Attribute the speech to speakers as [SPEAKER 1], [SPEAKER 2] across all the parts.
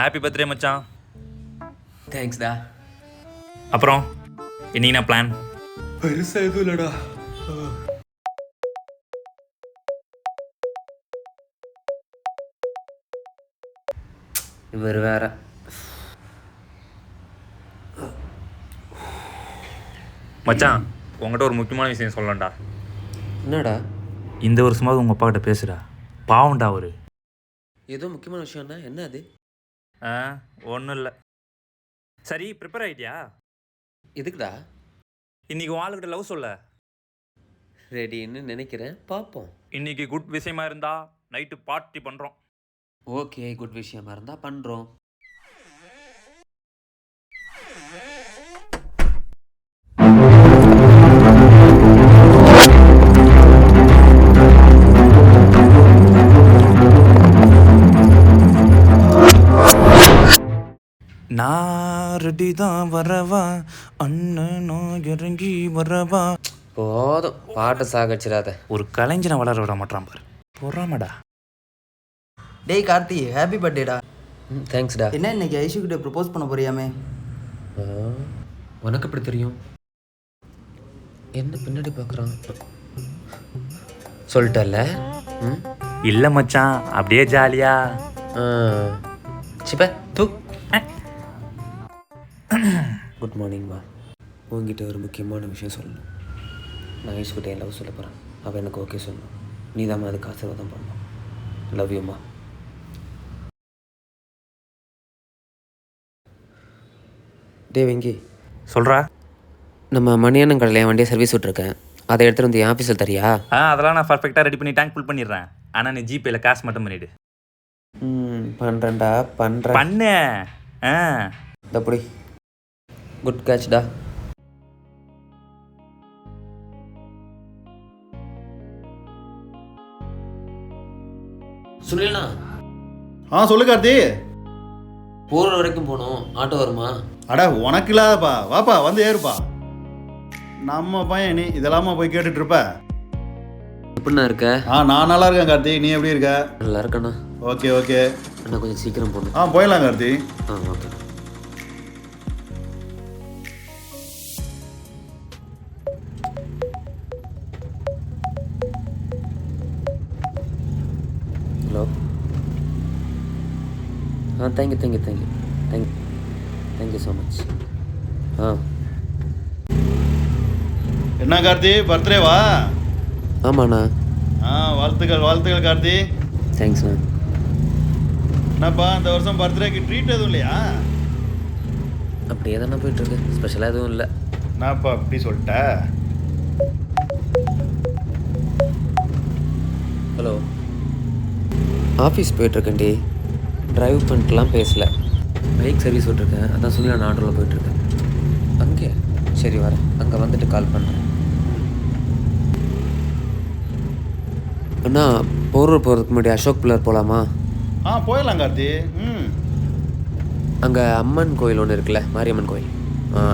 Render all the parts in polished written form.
[SPEAKER 1] Happy birthday மச்சான்.
[SPEAKER 2] தேங்க்ஸ்டா.
[SPEAKER 1] அப்புறம் இன்னைக்கு என்ன பிளான்?
[SPEAKER 2] பெருசா எதுவும் இல்லடா. இவர் வேற.
[SPEAKER 1] மச்சான் உங்கள்கிட்ட ஒரு முக்கியமான விஷயம் சொல்லலாம்டா.
[SPEAKER 2] என்னடா?
[SPEAKER 1] இந்த வருஷமாவது உங்கள் அப்பா கிட்ட பேசுடா. பாவம்டா அவரு.
[SPEAKER 2] ஏதோ முக்கியமான விஷயம்னா என்ன அது?
[SPEAKER 1] ஒன்றும் இல்லை. சரி, ப்ரிப்பேர் ஆகிட்டியா?
[SPEAKER 2] எதுக்குடா?
[SPEAKER 1] இன்னைக்கு உன் ஆளுகிட்ட லவ் சொல்ல
[SPEAKER 2] ரெடின்னு நினைக்கிறேன், பார்ப்போம்.
[SPEAKER 1] இன்னைக்கு குட் விஷயமா இருந்தா நைட்டு பார்ட்டி பண்ணுறோம்.
[SPEAKER 2] ஓகே, குட் விஷயமா இருந்தால் பண்ணுறோம்.
[SPEAKER 1] நான் ரெடி தான் வரவா அண்ணன், நான் இறங்கி வரவா.
[SPEAKER 2] போதும், பாட்டை சாகச்சிடாத.
[SPEAKER 1] ஒரு கலைஞனை வளர விட மாட்டான் பாரு. பொறாமடா.
[SPEAKER 3] டேய் கார்த்தி, ஹாப்பி பர்த்டேடா.
[SPEAKER 2] தேங்க்ஸ்டா.
[SPEAKER 3] என்ன இன்னைக்கு ஐஷுக்கிட்ட ப்ரப்போஸ் பண்ண போறியாமே?
[SPEAKER 2] உனக்கு எப்படி தெரியும்? என்ன பின்னாடி பார்க்குறான்? சொல்லிட்டல்ல?
[SPEAKER 1] இல்லை மச்சான், அப்படியே ஜாலியா.
[SPEAKER 2] சிப்ப தூ. குட் மார்னிங்மா. உங்ககிட்ட ஒரு முக்கியமான விஷயம் சொல்லணும். நான் ஐஸ்கிட்ட என் லவ் சொல்ல போகிறேன். அவள் எனக்கு ஓகே சொல்லணும். நீ தான் அதுக்கு ஆசீர்வாதம் பண்ணணும். லவ் யூம்மா. டே வெங்கி,
[SPEAKER 1] சொல்கிறா?
[SPEAKER 2] நம்ம மணியண்ணன் கடையில் என் வண்டியை சர்வீஸ் விட்ருக்கேன். அதை எடுத்துகிட்டு வந்து என் ஆஃபீஸில் தரியா?
[SPEAKER 1] அதெல்லாம் நான் பர்ஃபெக்டாக ரெடி பண்ணி டேங்க் ஃபுல் பண்ணிடுறேன். ஆனால் நீ ஜிபேயில் காசு மட்டும் பண்ணிவிடு.
[SPEAKER 2] பண்ணுறேன்டா, பண்ணுறேன்.
[SPEAKER 1] பண்ணு.
[SPEAKER 2] அப்படி குட் கேட்ச்டா. சுனிலண்ணா.
[SPEAKER 4] சொல்லு கார்த்தி.
[SPEAKER 2] போகிற வரைக்கும் போகணும், ஆட்டோ வருமா?
[SPEAKER 4] அட உனக்கு இல்லாதப்பா, வாப்பா வந்து ஏறுப்பா. நம்ம பையன் நீ இதெல்லாமா போய் கேட்டுட்டு இருப்ப.
[SPEAKER 2] எப்படிண்ணா இருக்க?
[SPEAKER 4] நான் நல்லா இருக்கேன் கார்த்தி, நீ எப்படி இருக்க?
[SPEAKER 2] நல்லா இருக்கண்ணா.
[SPEAKER 4] ஓகே ஓகே
[SPEAKER 2] அண்ணா கொஞ்சம் சீக்கிரம் போகணும்.
[SPEAKER 4] போயிடலாம் Karthi.
[SPEAKER 2] Okay. Hello. Thank you thank you thank you thank you thank you so much.
[SPEAKER 4] என்ன கார்த்தி, பர்த்டேவா?
[SPEAKER 2] ஆமாண்ணா.
[SPEAKER 4] வாழ்த்துக்கள் வாழ்த்துக்கள் கார்த்தி.
[SPEAKER 2] தேங்க்ஸ்ண்ணா.
[SPEAKER 4] என்னப்பா இந்த வருஷம் பர்த்டேக்கு ட்ரீட் எதுவும் இல்லையா?
[SPEAKER 2] அப்படியே தானே போயிட்டுருக்கு, ஸ்பெஷலாக எதுவும் இல்லை.
[SPEAKER 4] என்னப்பா அப்படி சொல்லிட்ட?
[SPEAKER 2] ஹலோ. ஆஃபீஸ் போயிட்டுருக்கேன்டி. ட்ரைவ் பண்ணிட்டுலாம் பேசல. பைக் சர்வீஸ் விட்ருக்கேன், அதான் சொல்லி நான் ஆட்டோவில் போயிட்டுருக்கேன். அங்கே சரி வரேன், அங்கே வந்துட்டு கால் பண்ணுறேன். அண்ணா, போரூர் போகிறதுக்கு முன்னாடி அசோக் பில்லர் போகலாமா?
[SPEAKER 4] போயிடலாம் கார்த்தி.
[SPEAKER 2] அங்கே அம்மன் கோயில் ஒன்று இருக்குல்ல, மாரியம்மன் கோயில்,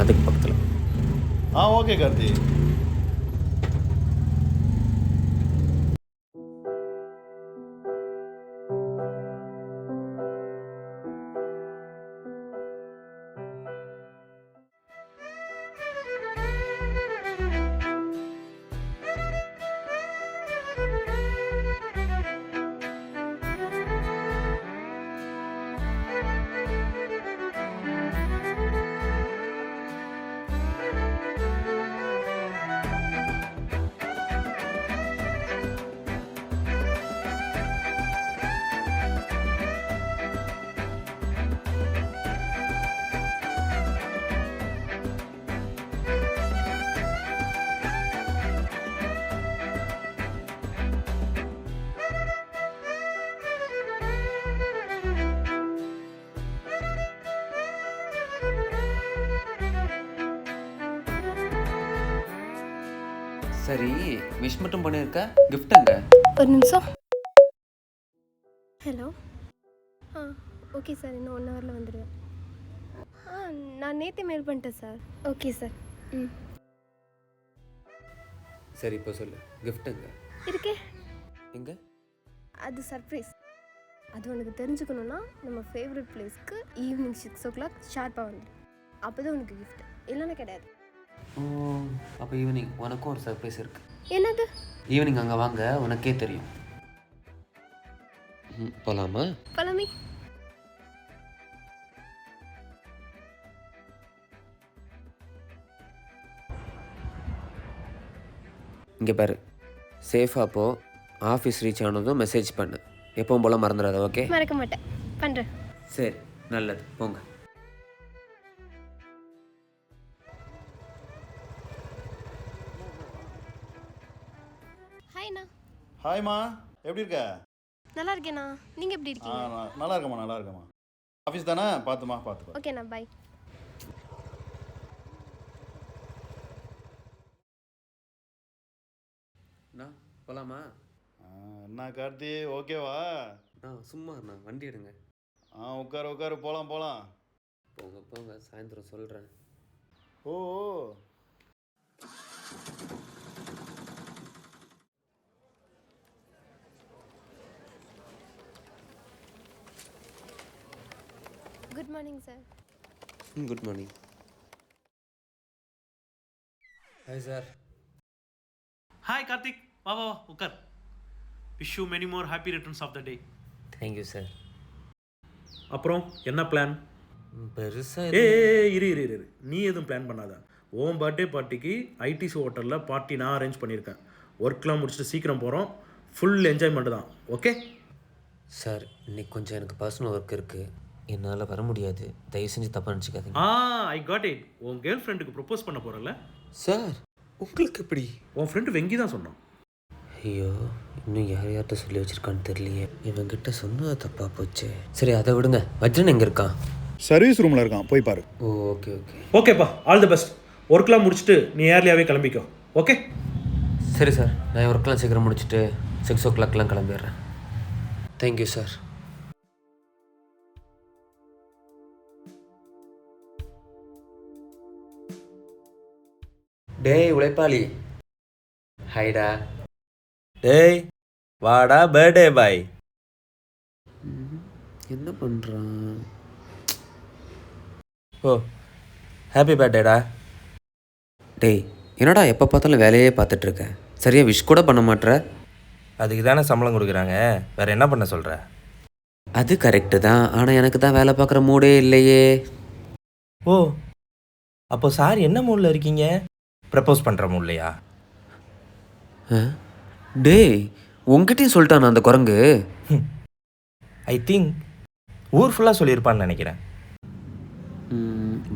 [SPEAKER 2] அதுக்கு பக்கத்தில்.
[SPEAKER 4] ஓகே கார்த்தி.
[SPEAKER 2] சரி, விஷ் மட்டும் பண்ணியிருக்க, கிஃப்ட்டுங்க.
[SPEAKER 5] ஒரு நிமிஷம். ஹலோ. ஓகே சார், இன்னும் 1 ஹவரில் வந்துடுவேன். நான் நேற்றே மெயில் பண்ணிட்டேன் சார். Okay sir. ம்
[SPEAKER 2] சரி இப்போ சொல்லு, gift எங்க?
[SPEAKER 5] இருக்கே.
[SPEAKER 2] எங்க?
[SPEAKER 5] அது சர்ப்ரைஸ். அது உனக்கு தெரிஞ்சுக்கணுன்னா நம்ம ஃபேவரட் பிளேஸ்க்கு ஈவினிங் 6 o'clock ஷார்ப்பாக வந்துடும். அப்போ தான் உனக்கு கிஃப்ட், இல்லைன்னா கிடையாது.
[SPEAKER 2] ஓ, அப்போ ஈவினிங் உனக்கும் ஒரு சர்ப்ரைஸ் இருக்கு.
[SPEAKER 5] என்னது?
[SPEAKER 2] ஈவினிங் அங்கே வாங்க, உனக்கே தெரியும். போகலாமா?
[SPEAKER 5] பழமி.
[SPEAKER 2] இங்கே பாரு, சேஃபாக போ. ஆஃபீஸ் ரீச் ஆனதும் மெசேஜ் பண்ணு. எப்பவும் போல் மறந்துடாத, ஓகே?
[SPEAKER 5] மறக்க மாட்டேன், பண்ணுறேன்.
[SPEAKER 2] சரி, நல்லது, போங்க.
[SPEAKER 5] ஹாய்ண்ணா.
[SPEAKER 4] ஹாய்மா, எப்படி இருக்க?
[SPEAKER 5] நல்லா இருக்கேண்ணா. நீங்கள் எப்படி இருக்கீங்க?
[SPEAKER 4] நல்லா இருக்கேம்மா, நல்லா இருக்கேம்மா. ஆஃபீஸ் தானே, பார்த்துமா பார்த்துப்பா.
[SPEAKER 5] ஓகேண்ணா, பை.
[SPEAKER 2] அண்ணா போகலாமா?
[SPEAKER 4] என்ன கார்த்தி, ஓகேவா?
[SPEAKER 2] சும்மா அண்ணா, வண்டி எடுங்க.
[SPEAKER 4] உட்காரு உட்காரு, போகலாம் போகலாம்.
[SPEAKER 2] போங்க போங்க, சாயந்தரம் சொல்கிறேன்.
[SPEAKER 4] Oh
[SPEAKER 5] good morning sir.
[SPEAKER 2] Good morning. Hi sir.
[SPEAKER 6] Hi Karthik, வா வா வா உட்கார். Wish you many more happy returns of the day.
[SPEAKER 2] Thank you sir.
[SPEAKER 6] அப்புறம் என்ன பிளான்?
[SPEAKER 2] பெருசாக
[SPEAKER 6] இரு இரு இரு, நீ எதுவும் பிளான் பண்ணாத. உன் பர்த்டே பார்ட்டிக்கு ஐடிசி ஹோட்டலில் பார்ட்டி நான் அரேஞ்ச் பண்ணியிருக்கேன். ஒர்க்லாம் முடிச்சுட்டு சீக்கிரம் போகிறோம். ஃபுல் என்ஜாய்மெண்ட் தான், ஓகே?
[SPEAKER 2] சார், இன்னைக்கு கொஞ்சம் எனக்கு பர்சனல் ஒர்க் இருக்குது, என்னால் வர முடியாது. தயவு செஞ்சு தப்பாக நினச்சிக்காதீங்க.
[SPEAKER 6] I got it. உன் கேர்ள் ஃப்ரெண்டுக்கு ப்ரப்போஸ் பண்ண போகிறல்ல?
[SPEAKER 2] சார், உங்களுக்கு எப்படி?
[SPEAKER 6] உன் ஃப்ரெண்டு வெங்கி தான் சொன்னான்.
[SPEAKER 2] ஐயோ, இன்னும் யார்கிட்ட சொல்லி வச்சிருக்கான்னு தெரியலையே. இவன்கிட்ட சொன்னது தப்பாக போச்சு. சரி, அதை விடுங்க. வஜ்ரன் எங்கே இருக்கான்?
[SPEAKER 4] சர்வீஸ் ரூமில் இருக்கான், போய் பாரு.
[SPEAKER 2] ஓ, ஓகே ஓகே.
[SPEAKER 6] ஓகேப்பா, ஆல் தி பெஸ்ட். ஒர்க்லாம் முடிச்சுட்டு நீ ஏர்லியாகவே கிளம்பிக்கோ, ஓகே?
[SPEAKER 2] சரி சார், நான் ஒர்க்லாம் சீக்கிரம் முடிச்சுட்டு 6 o'clock கிளம்பிடுறேன். Thank you sir. டேய் உழைப்பாளி, ஹைடா.
[SPEAKER 1] டேய் வாடா பர்த்டே பாய்.
[SPEAKER 2] என்ன பண்ணுறான்?
[SPEAKER 1] ஓ ஹாப்பி பர்த்டேடா.
[SPEAKER 2] டேய், என்னடா எப்போ பார்த்தாலும் வேலையே பார்த்துட்ருக்க, சரியாக விஷ் கூட பண்ண மாட்ற?
[SPEAKER 1] அதுக்கு தானே சம்பளம் கொடுக்குறாங்க, வேற என்ன பண்ண சொல்கிற?
[SPEAKER 2] அது கரெக்டு தான், ஆனால் எனக்கு தான் வேலை பார்க்குற மூடே இல்லையே.
[SPEAKER 1] ஓ அப்போ சார் என்ன மூடில் இருக்கீங்க? ப்ரப்போஸ் பண்ணுற மூட்லையா?
[SPEAKER 2] டேய், உங்ககிட்டயும் சொல்லிட்டான் அந்த குரங்கு.
[SPEAKER 1] ஐ திங்க் ஊர் ஃபுல்லாக சொல்லியிருப்பான்னு நினைக்கிறேன்.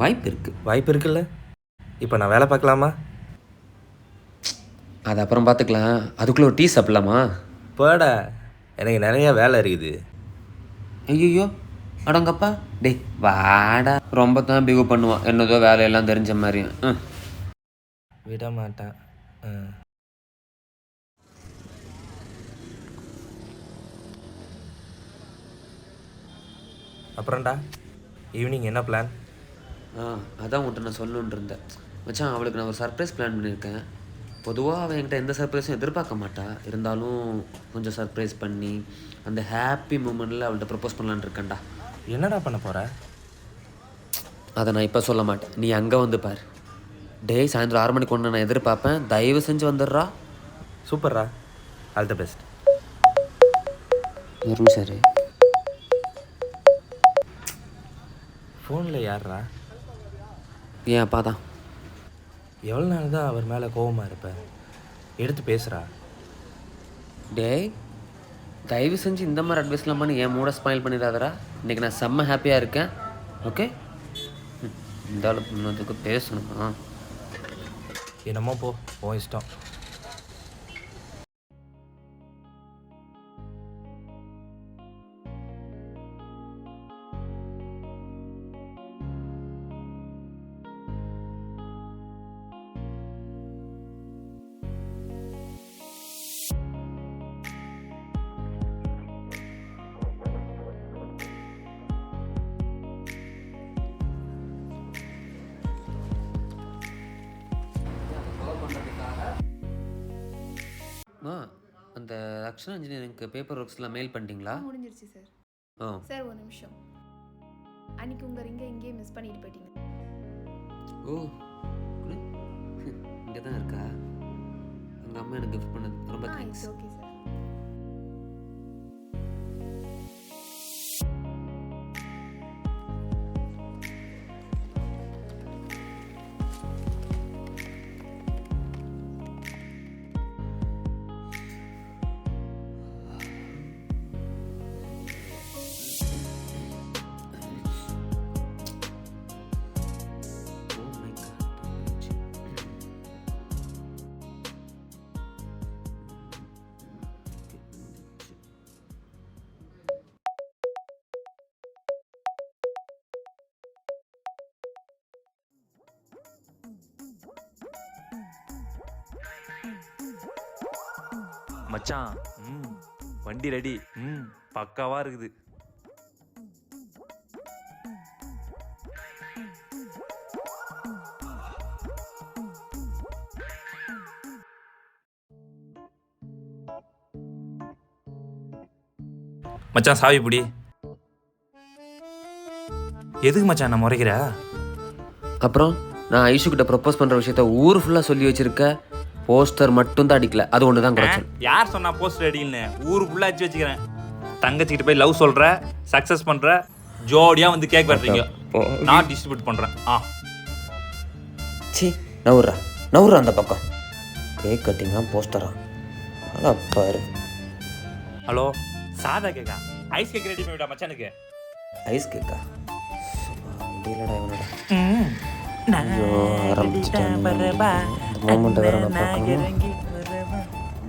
[SPEAKER 2] வாய்ப்பு இருக்கு.
[SPEAKER 1] வாய்ப்பு இருக்குல்ல. இப்போ நான் வேலை பார்க்கலாமா?
[SPEAKER 2] அது அப்புறம் பார்த்துக்கலாம். அதுக்குள்ளே ஒரு டீ சாப்பிட்லாமா?
[SPEAKER 1] போடா, எனக்கு நிறைய வேலை இருக்குது.
[SPEAKER 2] ஐயோ அடங்கப்பா. டேய் வாடா. ரொம்ப தான் பிகு பண்ணுவான், என்னதோ வேலையெல்லாம் தெரிஞ்ச மாதிரி.
[SPEAKER 1] விட மாட்டேன். அப்புறம்டா, ஈவினிங் என்ன பிளான்?
[SPEAKER 2] அதான் உன்ட்ட நான் சொல்லணுன்னு இருந்தேன் மச்சான். அவளுக்கு நான் ஒரு சர்ப்ரைஸ் பிளான் பண்ணியிருக்கேன். பொதுவாக அவன் என்கிட்ட எந்த சர்ப்ரைஸும் எதிர்பார்க்க மாட்டா. இருந்தாலும் கொஞ்சம் சர்ப்ரைஸ் பண்ணி அந்த ஹாப்பி மூமெண்ட்டில் அவள்கிட்ட ப்ரப்போஸ் பண்ணலான்னு இருக்கேன்டா.
[SPEAKER 1] என்னடா பண்ண போகிற?
[SPEAKER 2] அதை நான் இப்போ சொல்ல மாட்டேன், நீ அங்கே வந்து பார். டேய், சாயந்தரம் 6 மணிக்கு ஒன்று நான் எதிர்பார்ப்பேன், தயவு செஞ்சு வந்துடுறா.
[SPEAKER 1] சூப்பர்ரா, ஆல் த பெஸ்ட்.
[SPEAKER 2] ஒரு நிமிஷம் சரி.
[SPEAKER 1] ஃபோனில் யார்ரா?
[SPEAKER 2] ஏன் அப்பா தான்.
[SPEAKER 1] எவ்வளோ நாள் தான் அவர் மேலே கோவமாக இருப்ப? எடுத்து பேசுகிறா.
[SPEAKER 2] டேய், தயவு செஞ்சு இந்த மாதிரி அட்வைஸ்லாம் பண்ணி என் மூட ஸ்பாயில் பண்ணிடாதடா. இன்றைக்கி நான் செம்ம ஹாப்பியாக இருக்கேன், ஓகே? இந்த ஆள் பண்ணதுக்கு பேசணுமா?
[SPEAKER 1] என்னமோ போ, உன் இஷ்டம்.
[SPEAKER 2] அந்த ரக்ஷனா இன்ஜினியரிங்க்கு பேப்பர் ஒர்க்ஸ்லாம் மெயில் பண்ணிட்டீங்களா?
[SPEAKER 7] முடிஞ்சிருச்சு சார்.
[SPEAKER 2] ஆ.
[SPEAKER 7] சார் ஒரு நிமிஷம். அன்னைக்கு உங்க ரிங்கை இங்கேயே மிஸ் பண்ணிட்டு போயிட்டீங்க.
[SPEAKER 2] ஓ இங்கே தான் இருக்கா? எங்கள் அம்மா எனக்கு கிஃப்ட் பண்ணது ரொம்ப தேங்க்ஸ்.
[SPEAKER 7] It's okay sir.
[SPEAKER 8] மச்சான் வண்டி ரெடி பக்காவா இருக்குது. மச்சான் சாவி பிடி. எதுக்கு மச்சான் நான் முறைக்கிற?
[SPEAKER 2] அப்புறம் நான் ஐஷுக்கிட்ட ப்ரப்போஸ் பண்ணுற விஷயத்த ஊர் ஃபுல்லாக சொல்லி வச்சிருக்க. போஸ்டர் மட்டும் தான் அடிக்கல, அது ஒன்று தான் குறைச்சல்.
[SPEAKER 8] யார் சொன்னா போஸ்டர் அடிக்கலன்னு? ஊரு ஃபுல்லாக அடிச்சு வச்சுக்கிறேன். தங்கச்சிக்கிட்ட போய் லவ் சொல்ற, சக்ஸஸ் பண்ற, ஜோடியாக வந்து கேக் வெட்டுறீங்க, நான் டிஸ்ட்ரிபியூட் பண்ணுறேன்.
[SPEAKER 2] சி நவுறா அந்த பக்கம். கேக் கட்டிங்கா போஸ்டரா? அவ்வளோ பாரு.
[SPEAKER 8] ஹலோ, சாதா கேக்கா? ஐஸ் கேக் ரெடி பண்ணிவிடா மச்சானுக்கு.
[SPEAKER 2] ஐஸ் கேக்கா? முடியலடா இவனோட. ஐயோ ஆரம்பிச்சிட்டேன். மூமெண்ட்டை வேற நான் பார்க்கணும்.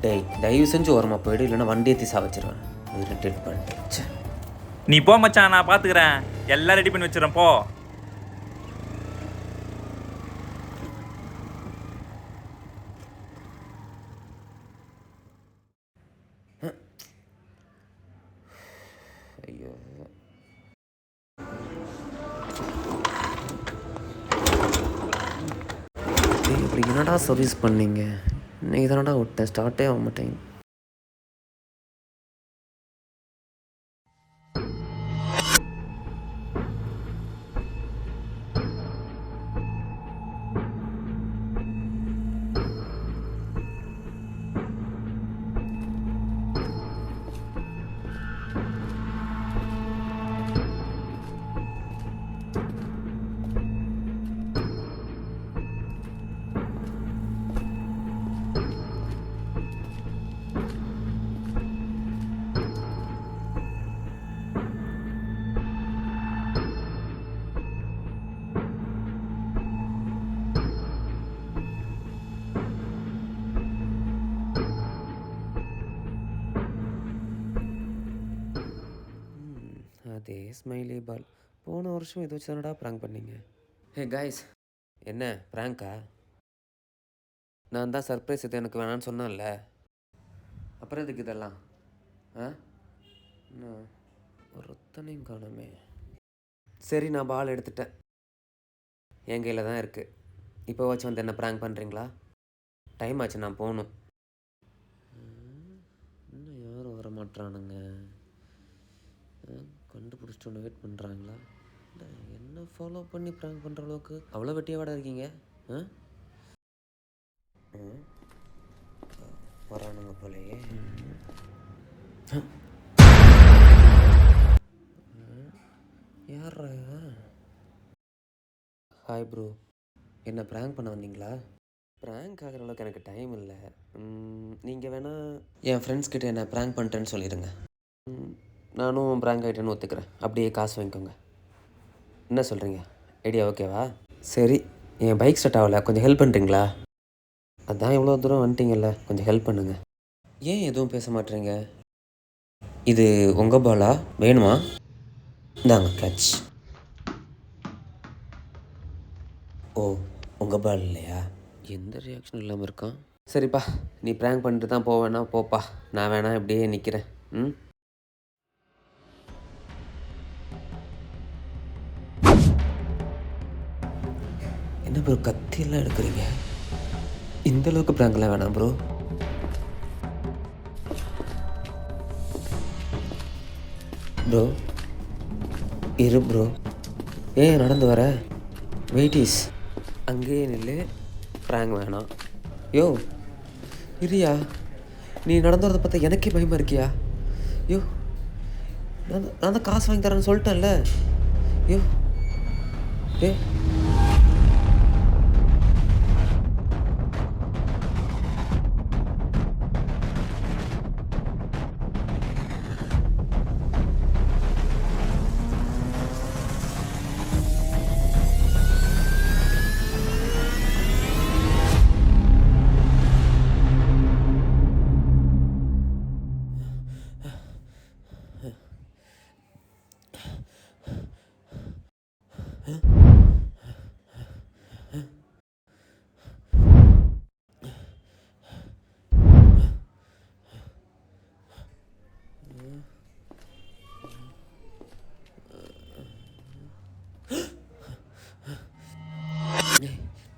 [SPEAKER 2] டேய் தயவு செஞ்சு ஓரமாக போயிடு, இல்லைன்னா வண்டி ஏற்றி சாவச்சிருவேன். இரிட்டேட் பண்ணிட்டு.
[SPEAKER 8] நீ போ மச்சான், நான் பார்த்துக்கிறேன். எல்லாம் ரெடி பண்ணி வச்சிடறேன், போ.
[SPEAKER 2] ஐயோ இப்படி என்னடா சர்வீஸ் பண்ணீங்க? இன்னைக்கு தானடா விட்டேன், ஸ்டார்ட்டே ஆக மாட்டேங்க. அதே ஸ்மைலி பால். போன வருஷம் இதை வச்சு தானடா ப்ராங்க் பண்ணீங்க. ஹே காய்ஸ், என்ன ப்ராங்கா? நான் தான் சர்ப்ரைஸ் இது எனக்கு வேணான்னு சொன்னேன்ல, அப்புறம் எதுக்கு இதெல்லாம்? நான் ஒருத்தனையும் காணுமே. சரி, நான் பால் எடுத்துட்டேன், என் கையில் தான் இருக்குது. இப்போ வச்சு வந்து என்ன ப்ராங்க் பண்ணுறீங்களா? டைம் ஆச்சு, நான் போகணும். இன்னும் யாரும் வர மாட்டானுங்க. கண்டுபிடிச்சிட்டு ஒன்று வெயிட் பண்ணுறாங்களா? என்ன ஃபாலோ பண்ணி ப்ராங்க் பண்ணுற அளவுக்கு அவ்வளோ வெட்டியாவாடா இருக்கீங்க? வரானுங்க போலையே. யாரா? ஹாய் ப்ரோ, என்ன ப்ராங்க் பண்ண வந்தீங்களா? ப்ராங்க் ஆகிற அளவுக்கு எனக்கு டைம் இல்லை. நீங்கள் வேணால் என் ஃப்ரெண்ட்ஸ் கிட்ட என்ன ப்ராங்க் பண்ணிட்டேன்னு சொல்லிடுங்க. நானும் ப்ராங்க் ஆகிட்டேன்னு ஒத்துக்கிறேன். அப்படியே காசு வாங்கிக்கோங்க. என்ன சொல்கிறீங்க? ஐடியா ஓகேவா? சரி, என் பைக் ஸ்டார்ட் ஆகலை, கொஞ்சம் ஹெல்ப் பண்ணுறீங்களா? அதான் இவ்வளோ தூரம் வந்துட்டீங்கல்ல, கொஞ்சம் ஹெல்ப் பண்ணுங்க. ஏன் எதுவும் பேச மாட்டேறீங்க? இது உங்கள் பாலா? வேணுமா? இந்தாங்க கேட்ச். ஓ, உங்கள் பால் இல்லையா? எந்த ரியாக்ஷன் இல்லாமல் இருக்கான். சரிப்பா, நீ ப்ராங்க் பண்ணிட்டு தான் போவேன்னா போப்பா, நான் வேணா இப்படியே நிற்கிறேன். என்ன ப்ரோ கத்தியெல்லாம் எடுக்கிறீங்க? இந்தளவுக்கு ப்ராங்க்லாம் வேணாம் ப்ரோ. ப்ரோ இரு ப்ரோ. ஏன் நடந்து வர? வெயிட்டிஸ் அங்கேயே நில்லு. ப்ராங்க் வேணாம். யோ இரியா, நீ நடந்து வரதை பார்த்தா எனக்கே பயமாக இருக்கியா? யோ நான் தான் காசு வாங்கி தரேன்னு சொல்லிட்டேன்ல. யோ ஏ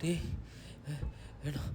[SPEAKER 2] டேய் வேணாம்.